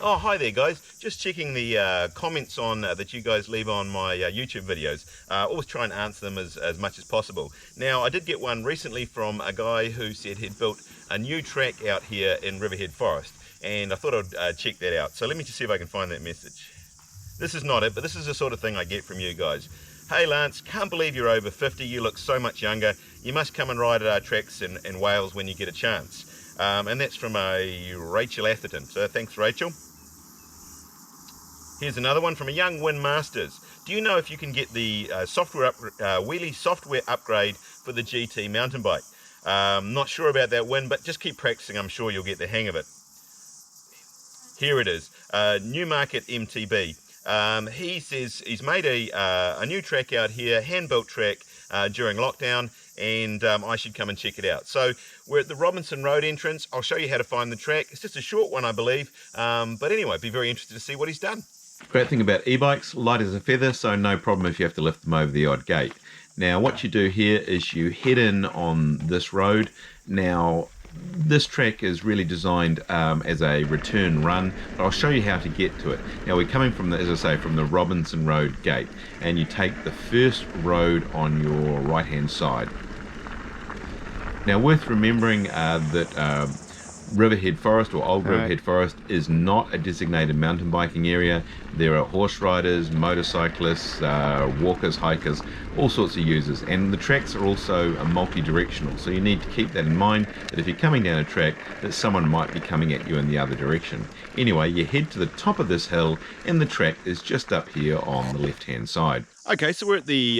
Oh, hi there guys. Just checking the comments on that you guys leave on my YouTube videos. Always try and answer them as much as possible. Now, I did get one recently from a guy who said he'd built a new track out here in Riverhead Forest, and I thought I'd check that out. So let me just see if I can find that message. This is not it, but this is the sort of thing I get from you guys. Hey Lance, can't believe you're over 50, you look so much younger. You must come and ride at our tracks in Wales when you get a chance. And that's from a Rachel Atherton, so thanks Rachel. Here's another one from a young Win Masters. Do you know if you can get the wheelie software upgrade for the GT mountain bike? Not sure about that, Win, but just keep practicing, I'm sure you'll get the hang of it. Here it is, Newmarket MTB. He says he's made a new track out here, hand-built track during lockdown, and I should come and check it out. So we're at the Robinson Road entrance. I'll show you how to find the track. It's just a short one, I believe, but anyway, be very interested to see what he's done. Great thing about e-bikes, light as a feather, so no problem if you have to lift them over the odd gate. Now what you do here is you head in on this road. Now this track is really designed as a return run, but I'll show you how to get to it. Now we're coming from the, as I say, from the Robinson Road gate, and you take the first road on your right hand side. Now worth remembering that Riverhead Forest, or Old Riverhead Forest, is not a designated mountain biking area. There are horse riders, motorcyclists, walkers, hikers, all sorts of users, and the tracks are also multi-directional, so you need to keep that in mind, that if you're coming down a track, that someone might be coming at you in the other direction. Anyway, you head to the top of this hill, and the track is just up here on the left hand side. Okay, so we're at the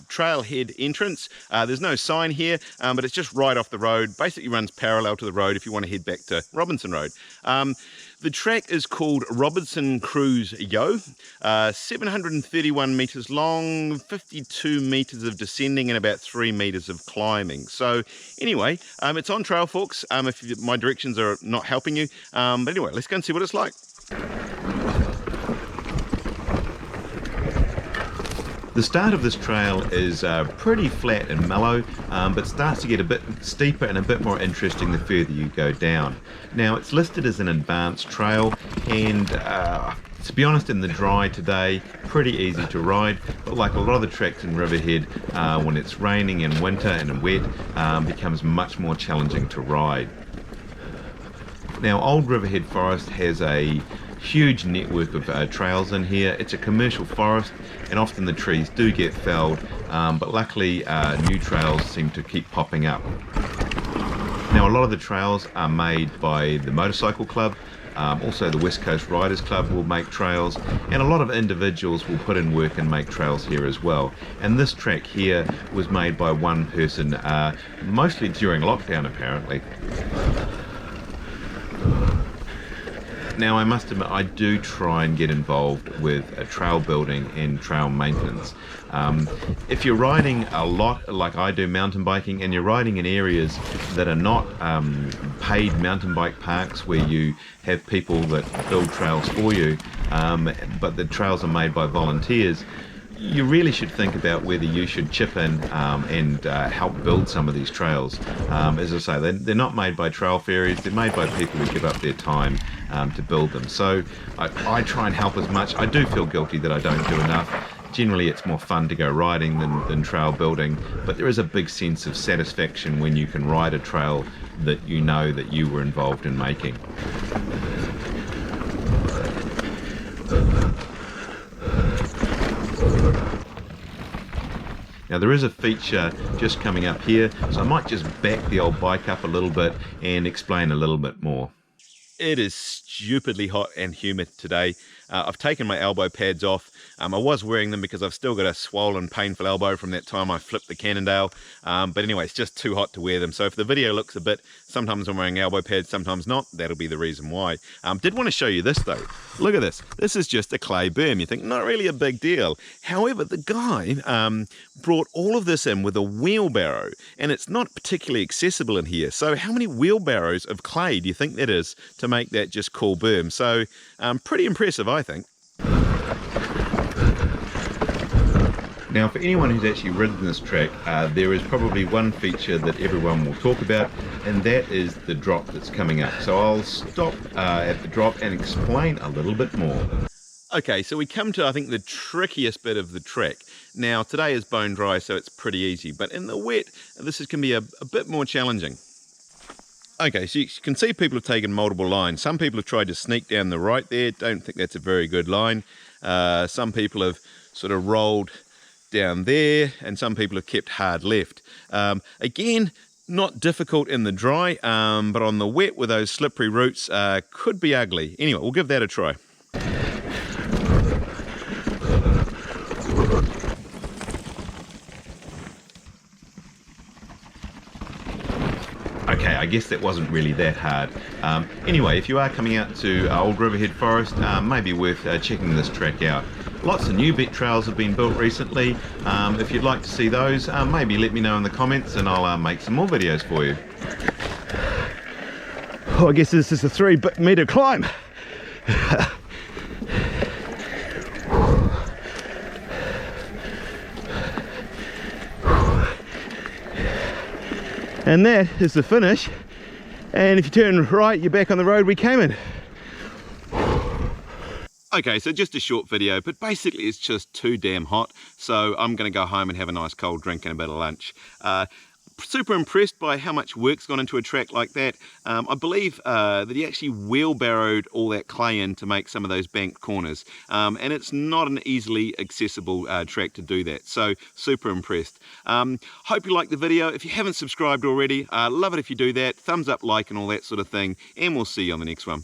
trailhead entrance. There's no sign here, but it's just right off the road. Basically runs parallel to the road if you want to head back to Robinson Road. The track is called Robinson Cruise Yo, 731 metres long, 52 metres of descending and about 3 metres of climbing. So anyway, it's on trail, folks, if my directions are not helping you. But anyway, let's go and see what it's like. The start of this trail is pretty flat and mellow, but starts to get a bit steeper and a bit more interesting the further you go down. Now it's listed as an advanced trail, and to be honest, in the dry today, pretty easy to ride, but like a lot of the tracks in Riverhead, when it's raining in winter and wet, becomes much more challenging to ride. Now Old Riverhead Forest has a huge network of trails in here. It's a commercial forest, and often the trees do get felled, but luckily new trails seem to keep popping up. Now a lot of the trails are made by the motorcycle club, also the West Coast Riders Club will make trails, and a lot of individuals will put in work and make trails here as well. And this track here was made by one person, mostly during lockdown apparently. Now I must admit, I do try and get involved with trail building and trail maintenance. If you're riding a lot like I do mountain biking, and you're riding in areas that are not paid mountain bike parks where you have people that build trails for you, but the trails are made by volunteers, you really should think about whether you should chip in and help build some of these trails. As I say, they're not made by trail fairies, they're made by people who give up their time to build them. So I try and help as much. I do feel guilty that I don't do enough. Generally it's more fun to go riding than trail building, but there is a big sense of satisfaction when you can ride a trail that you know that you were involved in making. Now there is a feature just coming up here, so I might just back the old bike up a little bit and explain a little bit more. It is stupidly hot and humid today. I've taken my elbow pads off. I was wearing them because I've still got a swollen, painful elbow from that time I flipped the Cannondale. But anyway, it's just too hot to wear them. So if the video looks a bit, sometimes I'm wearing elbow pads, sometimes not, that'll be the reason why. Did want to show you this though. Look at this. This is just a clay berm. You think, not really a big deal. However, the guy brought all of this in with a wheelbarrow, and it's not particularly accessible in here. So how many wheelbarrows of clay do you think that is to make that just cool berm? So pretty impressive, I think. Now, for anyone who's actually ridden this track, there is probably one feature that everyone will talk about, and that is the drop that's coming up. So I'll stop at the drop and explain a little bit more. Okay, so we come to, I think, the trickiest bit of the track. Now, today is bone dry, so it's pretty easy, but in the wet, this can be a bit more challenging. Okay, so you can see people have taken multiple lines. Some people have tried to sneak down the right there. Don't think that's a very good line. Some people have sort of rolled down there, and some people have kept hard left. Again, not difficult in the dry, but on the wet with those slippery roots could be ugly. Anyway, we'll give that a try. Okay, I guess that wasn't really that hard. Anyway, if you are coming out to Old Riverhead Forest, maybe worth checking this track out. Lots of new bit trails have been built recently. If you'd like to see those, maybe let me know in the comments and I'll make some more videos for you. Oh, I guess this is a 3-meter climb. And that is the finish, and if you turn right you're back on the road we came in. Okay, so just a short video, but basically it's just too damn hot, so I'm going to go home and have a nice cold drink and a bit of lunch. Super impressed by how much work's gone into a track like that. I believe that he actually wheelbarrowed all that clay in to make some of those banked corners, and it's not an easily accessible track to do that, so super impressed. Hope you liked the video. If you haven't subscribed already, love it if you do that. Thumbs up, like and all that sort of thing, and we'll see you on the next one.